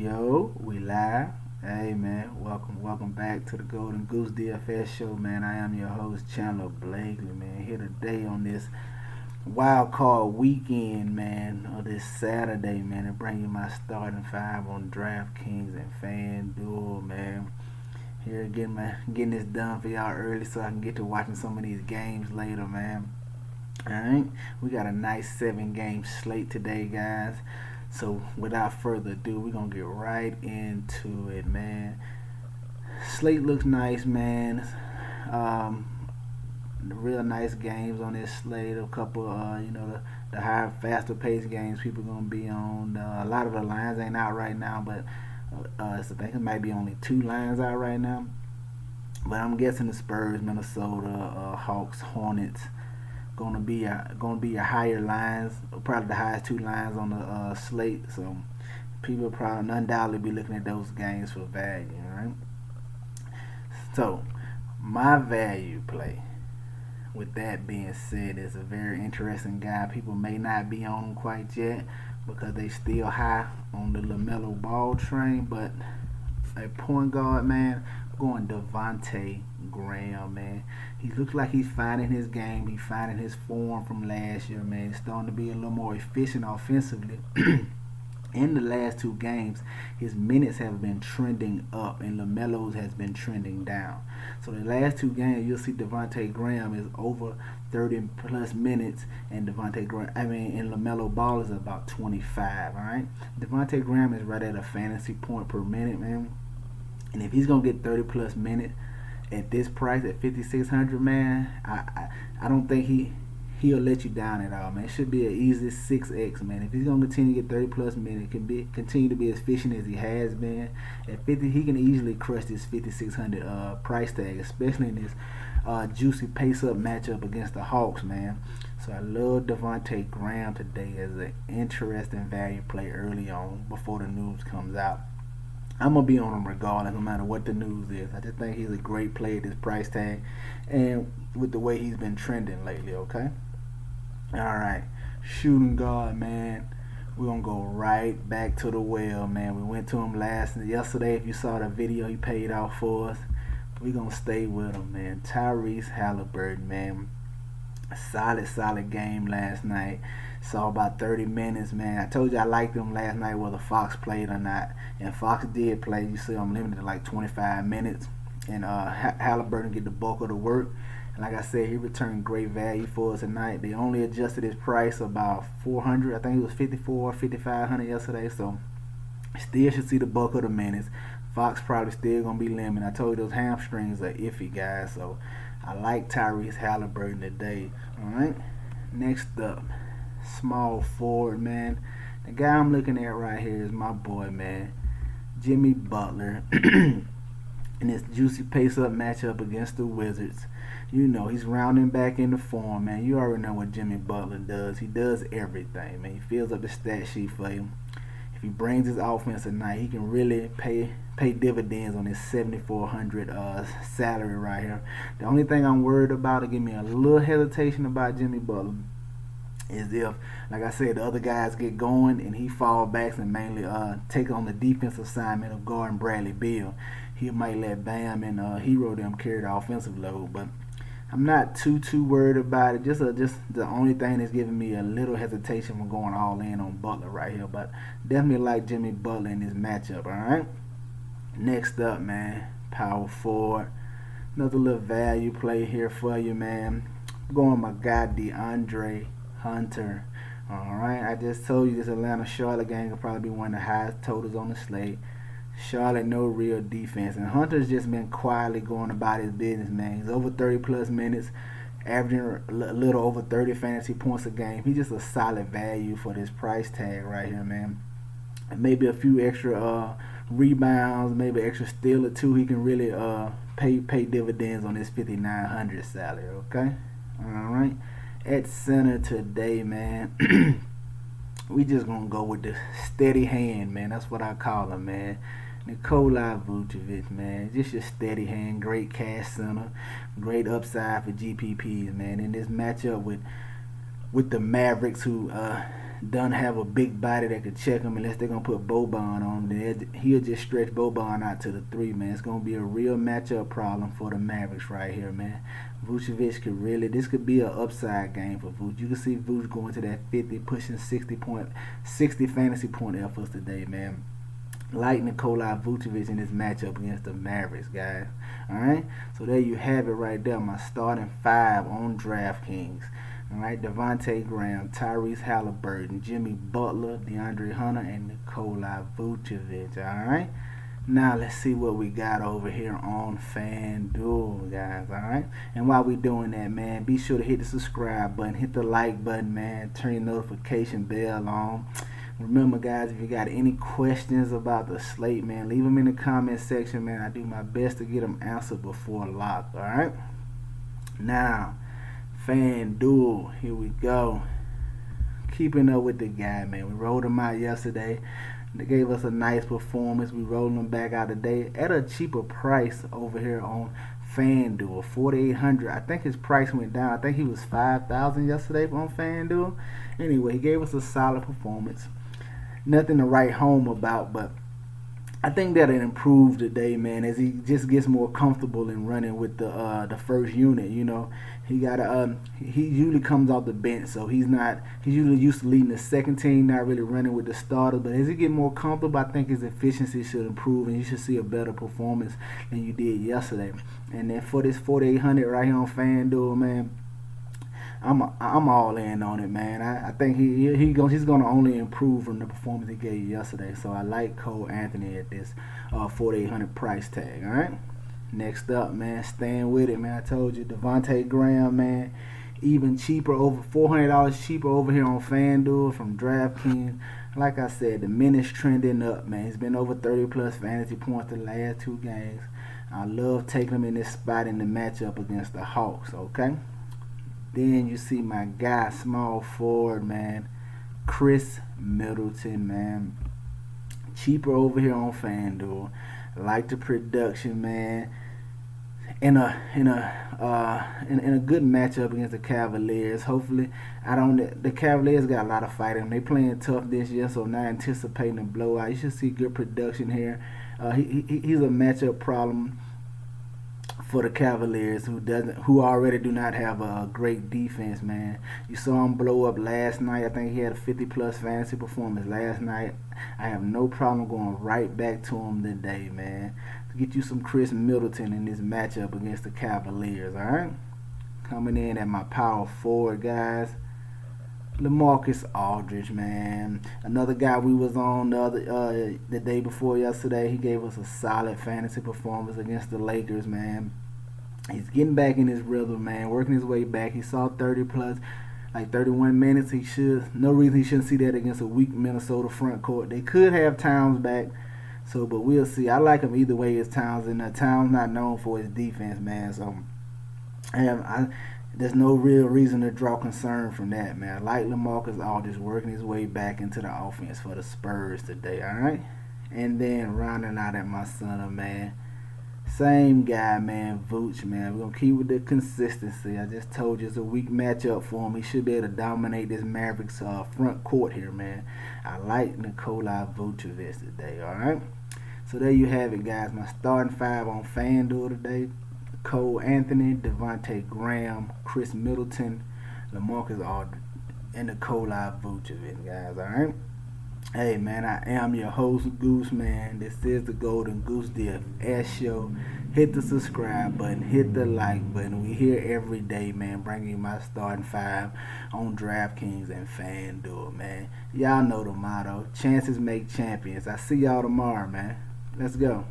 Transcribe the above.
Yo, we live. Hey man, welcome back to the Golden Goose DFS show, man. I am your host, Chandler Blakely, man. Here today on this wild card weekend, man, or this Saturday, man, to bring you my starting five on Draftkings and Fanduel, man. Here getting this done for y'all early so I can get to watching some of these games later, man. Alright, we got a nice 7 game slate today, guys. So without further ado, we're gonna get right into it, man. Slate looks nice, man. Um, Real nice games on this slate. A couple, the higher, faster paced games people gonna be on. A lot of the lines ain't out right now, but I think it might be only 2 lines out right now. But I'm guessing the Spurs, Minnesota, Hawks, Hornets gonna be a higher lines, probably the highest 2 lines on the slate. So people probably undoubtedly be looking at those games for value, right? So my value play, with that being said, is a very interesting guy. People may not be on him quite yet because they still high on the LaMelo Ball train, but a point guard, man, going Devontae Graham, man. He looks like he's finding his game. He's finding his form from last year, man. He's starting to be a little more efficient offensively. In the last 2 games, his minutes have been trending up, and LaMelo's has been trending down. So the last 2 games, you'll see Devontae Graham is over 30 plus minutes, and and LaMelo Ball is about 25. All right, Devontae Graham is right at a fantasy point per minute, man. And if he's gonna get 30 plus minutes at this price at 5,600, man, I don't think he'll let you down at all, man. It should be an easy 6x, man. If he's gonna continue to get 30 plus minutes, continue to be as efficient as he has been at 50, he can easily crush this 5,600 price tag, especially in this juicy pace up matchup against the Hawks, man. So I love Devontae Graham today as an interesting value play early on before the news comes out. I'm gonna be on him regardless, no matter what the news is. I just think he's a great play at this price tag, and with the way he's been trending lately. Okay. All right, shooting guard, man. We're gonna go right back to the well, man. We went to him yesterday. If you saw the video, he paid off for us. We're gonna stay with him, man. Tyrese Halliburton, man. Solid game last night. Saw about 30 minutes, man. I told you I liked him last night, whether Fox played or not. And Fox did play. You see I'm limited to like 25 minutes. And Halliburton get the bulk of the work. And like I said, he returned great value for us tonight. They only adjusted his price about 400. I think it was 5,500 yesterday. So still should see the bulk of the minutes. Fox probably still going to be limited. I told you those hamstrings are iffy, guys. So I like Tyrese Halliburton today. All right. Next up, small forward, man. The guy I'm looking at right here is my boy, man, Jimmy Butler. In this juicy pace-up matchup against the Wizards. You know, he's rounding back into form, man. You already know what Jimmy Butler does. He does everything, man. He fills up the stat sheet for you. If he brings his offense tonight, he can really pay dividends on his 7,400 salary right here. The only thing I'm worried about, to give me a little hesitation about Jimmy Butler, is if, like I said, the other guys get going and he fall backs and mainly take on the defensive assignment of guarding Bradley Beal. He might let Bam and Hero them carry the offensive load, but I'm not too worried about it. Just the only thing that's giving me a little hesitation from going all in on Butler right here, but definitely like Jimmy Butler in this matchup. All right. Next up, man, power forward. Another little value play here for you, man. I'm going my guy DeAndre Hunter. Alright, I just told you this Atlanta Charlotte game could probably be one of the highest totals on the slate. Charlotte, no real defense, and Hunter's just been quietly going about his business, man. He's over 30 plus minutes, averaging a little over 30 fantasy points a game. He's just a solid value for this price tag right here, man. And maybe a few extra rebounds, maybe extra steal or two. He can really pay dividends on this 5,900 salary. Okay, all right. At center today, man, we just gonna go with the steady hand, man. That's what I call him, man. Nikola Vucevic, man. Just your steady hand, great cash center, great upside for GPPs, man. In this matchup with the Mavericks, who doesn't have a big body that could check him unless they're gonna put Boban on him. Then he'll just stretch Boban out to the 3, man. It's gonna be a real matchup problem for the Mavericks right here, man. Vucevic this could be an upside game for Vuce. You can see Vuce going to that 50, pushing 60 fantasy point efforts today, man. Like Nikola Vucevic in this matchup against the Mavericks, guys. Alright? So there you have it right there. My starting 5 on DraftKings. Alright, Devontae Graham, Tyrese Halliburton, Jimmy Butler, DeAndre Hunter, and Nikola Vucevic. Alright? Now let's see what we got over here on FanDuel, guys. Alright? And while we doing that, man, be sure to hit the subscribe button, hit the like button, man, turn your notification bell on. Remember, guys, if you got any questions about the slate, man, leave them in the comment section, man. I do my best to get them answered before lock. Alright? Now, FanDuel, here we go. Keeping up with the guy, man. We rolled him out yesterday. They gave us a nice performance. We rolled him back out today at a cheaper price over here on FanDuel, $4,800. I think his price went down. I think he was $5,000 yesterday on FanDuel. Anyway, he gave us a solid performance. Nothing to write home about, but I think that'll improve today, man, as he just gets more comfortable in running with the first unit. You know, he usually comes off the bench, so he's usually used to leading the second team, not really running with the starters. But as he get more comfortable, I think his efficiency should improve, and you should see a better performance than you did yesterday. And then for this 4,800 right here on FanDuel, man, I'm all in on it, man. I think he's gonna only improve from the performance he gave yesterday. So I like Cole Anthony at this 4,800 price tag. All right. Next up, man, staying with it, man. I told you, Devontae Graham, man, even cheaper, over $400 cheaper over here on FanDuel from DraftKings. Like I said, the minutes trending up, man. He's been over 30 plus fantasy points the last 2 games. I love taking him in this spot in the matchup against the Hawks. Okay. Then you see my guy, small forward, man, Chris Middleton, man. Cheaper over here on FanDuel. Like the production, man. In a good matchup against the Cavaliers. Hopefully, the Cavaliers got a lot of fighting. They playing tough this year, so not anticipating a blowout. You should see good production here. He's a matchup problem for the Cavaliers, who already do not have a great defense, man. You saw him blow up last night. I think he had a 50-plus fantasy performance last night. I have no problem going right back to him today, man, to get you some Chris Middleton in this matchup against the Cavaliers, all right? Coming in at my power forward, guys, LaMarcus Aldridge, man. Another guy we was on the day before yesterday. He gave us a solid fantasy performance against the Lakers, man. He's getting back in his rhythm, man, working his way back. He saw 30 plus, like 31 minutes. No reason he shouldn't see that against a weak Minnesota front court. They could have Towns back, but we'll see. I like him either way as Towns, and Towns not known for his defense, man. So there's no real reason to draw concern from that, man. I like LaMarcus Aldridge working his way back into the offense for the Spurs today, all right? And then rounding out at my center, man, same guy, man, Vooch, man. We're going to keep with the consistency. I just told you it's a weak matchup for him. He should be able to dominate this Mavericks front court here, man. I like Nikola Vucevic today, all right? So there you have it, guys. My starting 5 on FanDuel today: Cole Anthony, Devontae Graham, Chris Middleton, LaMarcus Aldridge, and Nikola Vucevic, guys, all right? Hey, man, I am your host, Goose, man. This is the Golden Goose DFS Show. Hit the subscribe button, hit the like button. We here every day, man, bringing you my starting 5 on Draftkings and FanDuel, man. Y'all know the motto: chances make champions. I see y'all tomorrow, man. Let's go.